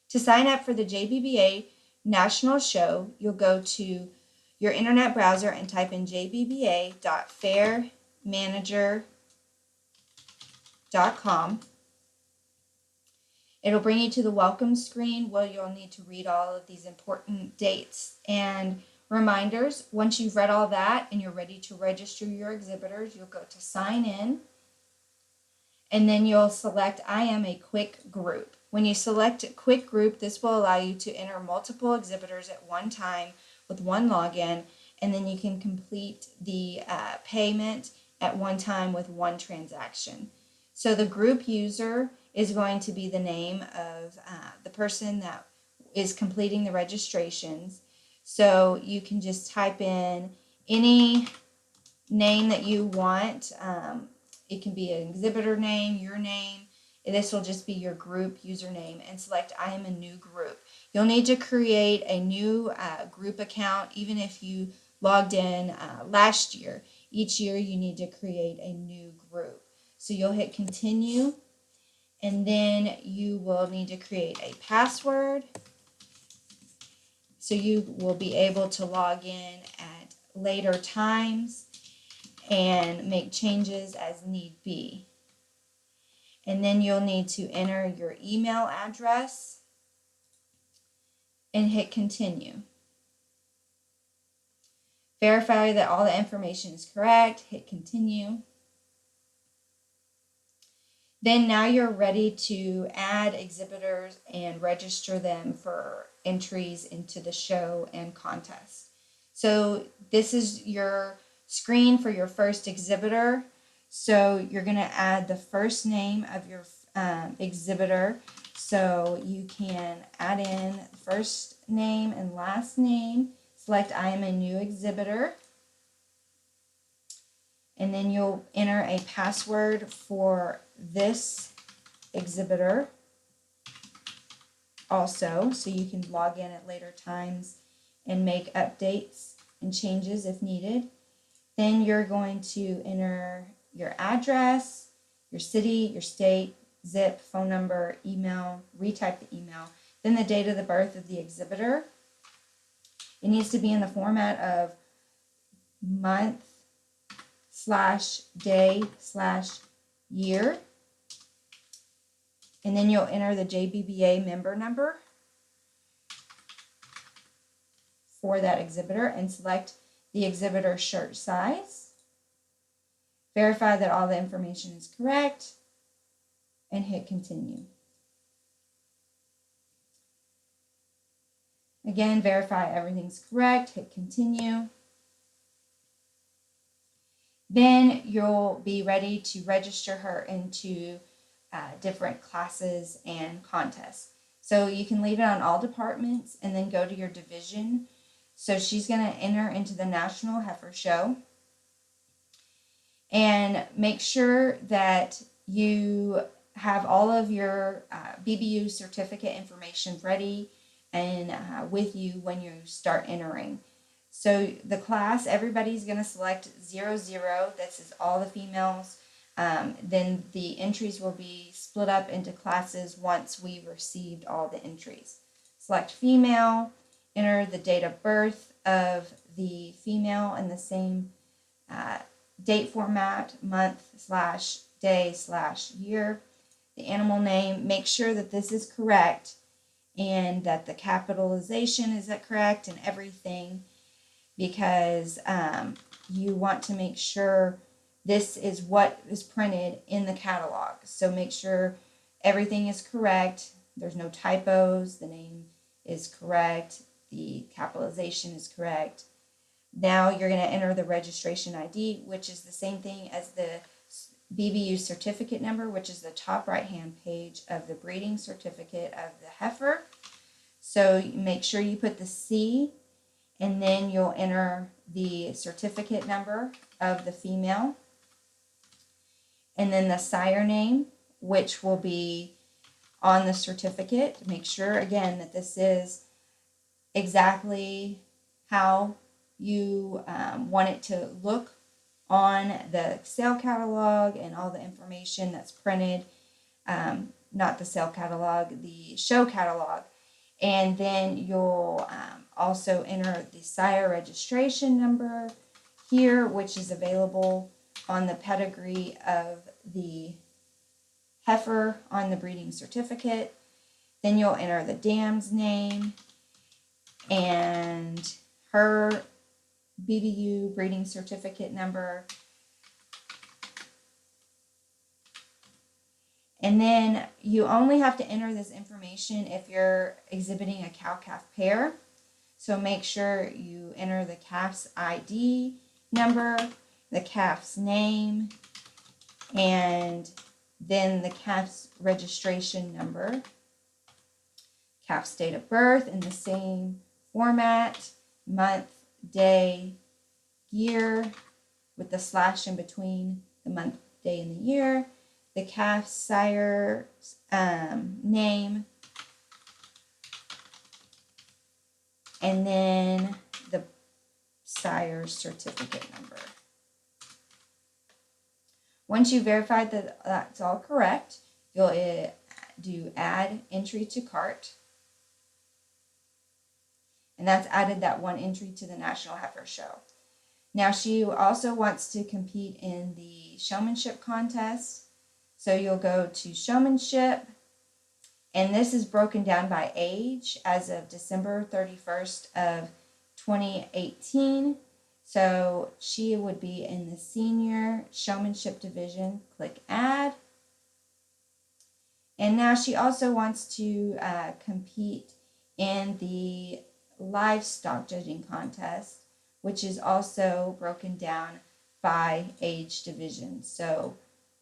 To sign up for the JBBA National Show, you'll go to your internet browser and type in jbba.fairmanager.com. It'll bring you to the welcome screen where you'll need to read all of these important dates and reminders. Once you've read all that and you're ready to register your exhibitors, you'll go to sign in, and then you'll select I am a quick group. When you select a quick group, this will allow you to enter multiple exhibitors at one time with one login, and then you can complete the payment at one time with one transaction. So the group user is going to be the name of the person that is completing the registrations. So you can just type in any name that you want. It can be an exhibitor name, your name. This will just be your group username, and select I am a new group. You'll need to create a new group account even if you logged in last year. Each year you need to create a new group. So you'll hit continue, and then you will need to create a password so you will be able to log in at later times and make changes as need be. And then you'll need to enter your email address and hit continue. Verify that all the information is correct, hit continue. Then now you're ready to add exhibitors and register them for entries into the show and contest. So this is your screen for your first exhibitor. So you're going to add the first name of your exhibitor. So you can add in first name and last name. Select I am a new exhibitor. And then you'll enter a password for this exhibitor also, so you can log in at later times and make updates and changes if needed. Then you're going to enter your address, your city, your state, zip, phone number, email, retype the email, then the date of the birth of the exhibitor. It needs to be in the format of month / day / year. And then you'll enter the JBBA member number for that exhibitor and select the exhibitor shirt size. Verify that all the information is correct and hit continue. Again, verify everything's correct, hit continue. Then you'll be ready to register her into different classes and contests. So you can leave it on all departments and then go to your division. So she's going to enter into the National Heifer Show. And make sure that you have all of your BBU certificate information ready and with you when you start entering. So the class, everybody's going to select 00. This is all the females. Then the entries will be split up into classes once we've received all the entries. Select female, enter the date of birth of the female in the same date format, month / day / year. The animal name, make sure that this is correct and that the capitalization is correct and everything, because you want to make sure this is what is printed in the catalog. So make sure everything is correct. There's no typos. The name is correct. The capitalization is correct. Now you're going to enter the registration ID, which is the same thing as the BBU certificate number, which is the top right-hand page of the breeding certificate of the heifer. So make sure you put the C, and then you'll enter the certificate number of the female, and then the sire name, which will be on the certificate. Make sure, again, that this is exactly how you want it to look on the sale catalog and all the information that's printed. Not the sale catalog, the show catalog. And then you'll also enter the sire registration number here, which is available on the pedigree of the heifer on the breeding certificate. Then you'll enter the dam's name and her BBU breeding certificate number. And then you only have to enter this information if you're exhibiting a cow-calf pair. So make sure you enter the calf's ID number, the calf's name, and then the calf's registration number, calf's date of birth in the same format, month, day, year, with the slash in between the month, day, and the year, the calf's sire's name, and then the sire's certificate number. Once you verified that that's all correct, you'll do add entry to cart. And that's added that one entry to the National Heifer Show. Now she also wants to compete in the showmanship contest. So you'll go to showmanship, and this is broken down by age as of December 31st of 2018. So she would be in the senior showmanship division. Click add. And now she also wants to compete in the livestock judging contest, which is also broken down by age division. So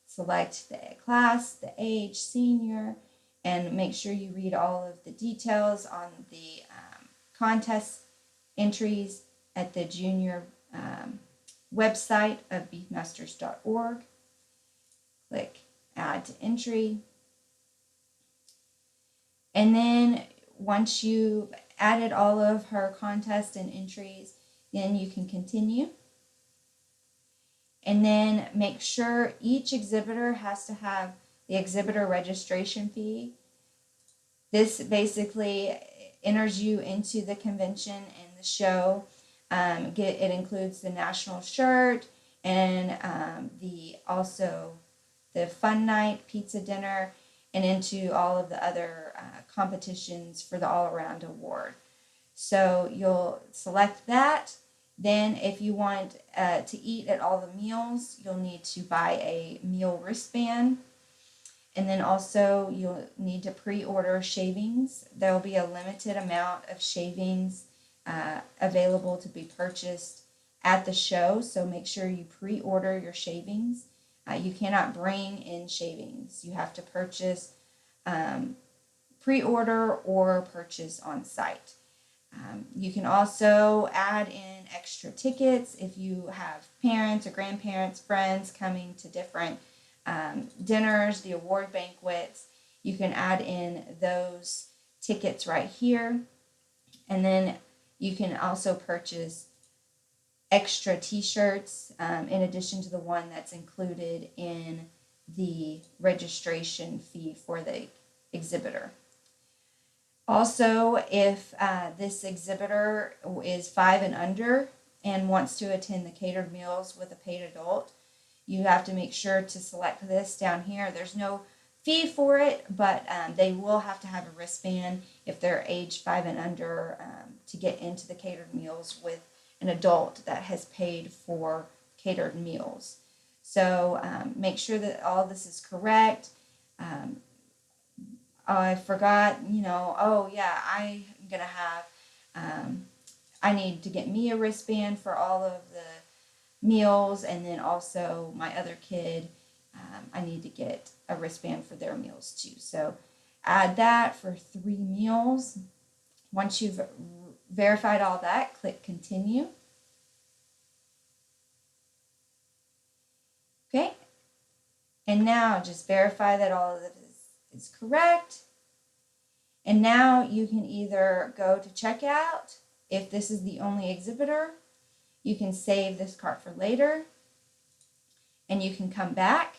select the class, the age, senior, and make sure you read all of the details on the contest entries at the junior website of beefmasters.org. Click add to entry. And then once you've added all of her contests and entries, then you can continue. And then make sure each exhibitor has to have the exhibitor registration fee. This basically enters you into the convention and the show. It includes the national shirt and also the fun night, pizza dinner, and into all of the other competitions for the all-around award. So you'll select that. Then if you want to eat at all the meals, you'll need to buy a meal wristband. And then also you'll need to pre-order shavings. There will be a limited amount of shavings available to be purchased at the show. So make sure you pre-order your shavings. You cannot bring in shavings. You have to purchase, pre-order or purchase on site. You can also add in extra tickets if you have parents or grandparents, friends coming to different dinners, the award banquets. You can add in those tickets right here. And then you can also purchase extra t-shirts in addition to the one that's included in the registration fee for the exhibitor. Also, if this exhibitor is 5 and under and wants to attend the catered meals with a paid adult, you have to make sure to select this down here. There's no fee for it, but they will have to have a wristband if they're age 5 and under to get into the catered meals with an adult that has paid for catered meals. So make sure that all this is correct. I forgot, oh yeah, I'm going to have, I need to get me a wristband for all of the meals, and then also my other kid, I need to get a wristband for their meals too. So add that for 3 meals. Once you've verified all that, click continue. Okay, and now just verify that all of this is correct. And now you can either go to checkout if this is the only exhibitor. You can save this cart for later, and you can come back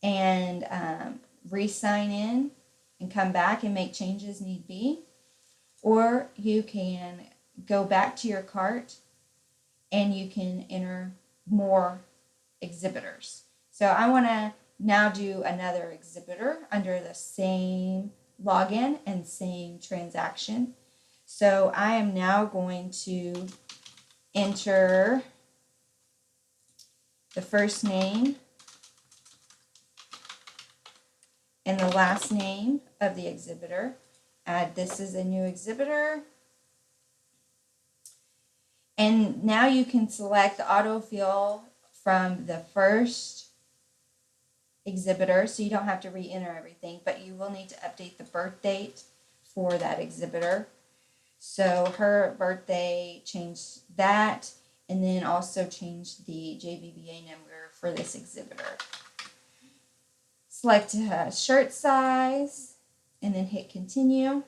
and re-sign in and come back and make changes need be. or you can go back to your cart and you can enter more exhibitors. So I want to now do another exhibitor under the same login and same transaction. So I am now going to enter the first name and the last name of the exhibitor. Add this as a new exhibitor. And now you can select the autofill from the first exhibitor, so you don't have to re-enter everything, but you will need to update the birth date for that exhibitor. So her birthday, change that, and then also change the JBBA number for this exhibitor. Select shirt size, and then hit continue.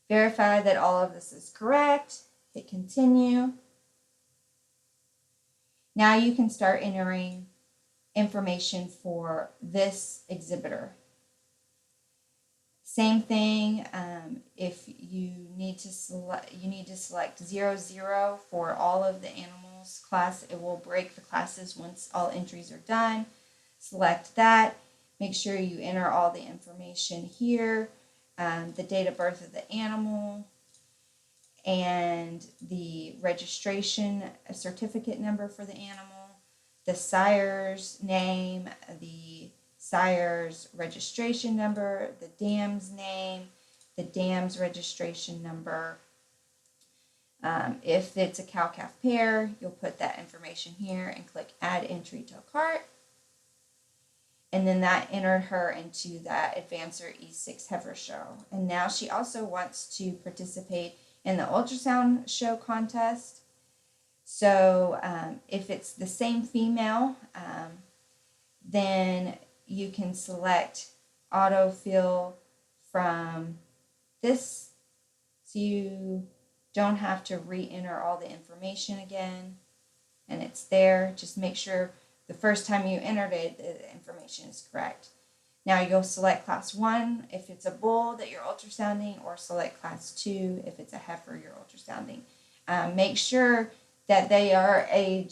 Verify that all of this is correct. Hit continue. Now you can start entering information for this exhibitor. Same thing, if you need to select 00 for all of the animals class. It will break the classes once all entries are done. Select that. Make sure you enter all the information here, the date of birth of the animal, and the registration certificate number for the animal, the sire's name, the sire's registration number, the dam's name, the dam's registration number. If it's a cow-calf pair, you'll put that information here and click Add Entry to Cart. And then that entered her into that Advancer E6 heifer show. And now she also wants to participate in the ultrasound show contest. So if it's the same female, then you can select autofill from this, so you don't have to re-enter all the information again, and it's there. Just make sure the first time you entered it, the information is correct. Now you'll select class 1 if it's a bull that you're ultrasounding, or select class 2 if it's a heifer you're ultrasounding. Make sure that they are in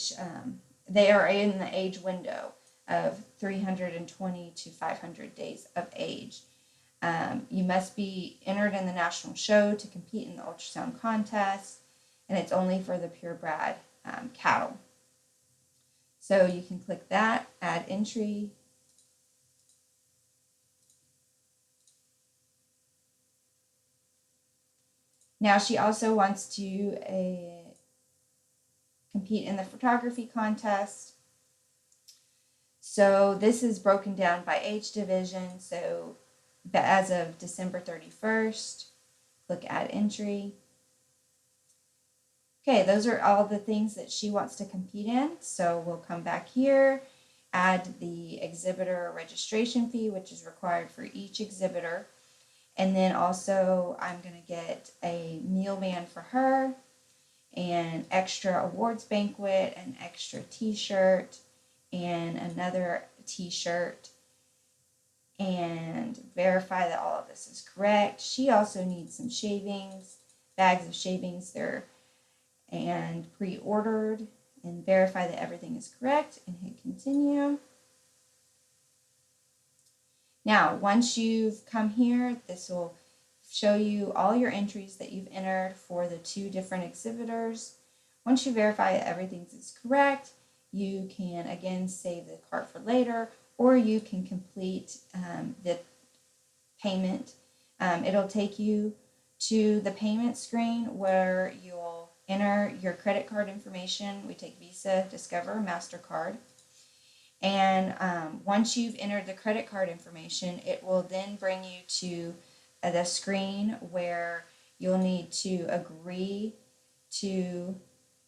the age window of 320 to 500 days of age. You must be entered in the national show to compete in the ultrasound contest, and it's only for the purebred cattle. So you can click that, add entry. Now she also wants to compete in the photography contest. So this is broken down by age division. So as of December 31st, click add entry. Okay, those are all the things that she wants to compete in. So we'll come back here, add the exhibitor registration fee, which is required for each exhibitor. And then also I'm going to get a meal ban for her, an extra awards banquet, an extra t-shirt, and another t-shirt, and verify that all of this is correct. She also needs some shavings, bags of shavings there, and pre-ordered, and verify that everything is correct and hit continue. Now, once you've come here, this will show you all your entries that you've entered for the 2 different exhibitors. Once you verify that everything is correct, you can again save the cart for later, or you can complete the payment. It'll take you to the payment screen where you'll enter your credit card information. We take Visa, Discover, MasterCard. And once you've entered the credit card information, it will then bring you to the screen where you'll need to agree to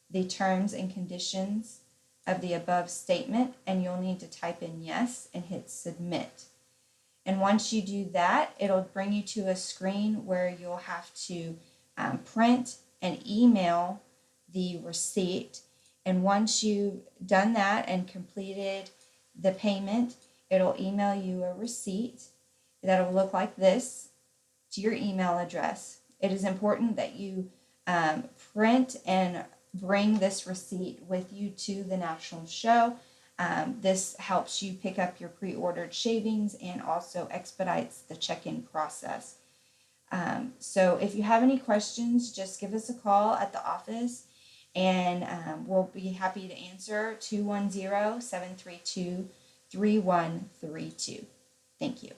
the terms and conditions of the above statement, and you'll need to type in yes and hit submit. And once you do that, it'll bring you to a screen where you'll have to print and email the receipt. And once you've done that and completed the payment, it'll email you a receipt that'll look like this to your email address. It is important that you print and bring this receipt with you to the national show. This helps you pick up your pre-ordered shavings and also expedites the check-in process. So if you have any questions, just give us a call at the office and we'll be happy to answer 210-732-3132. Thank you.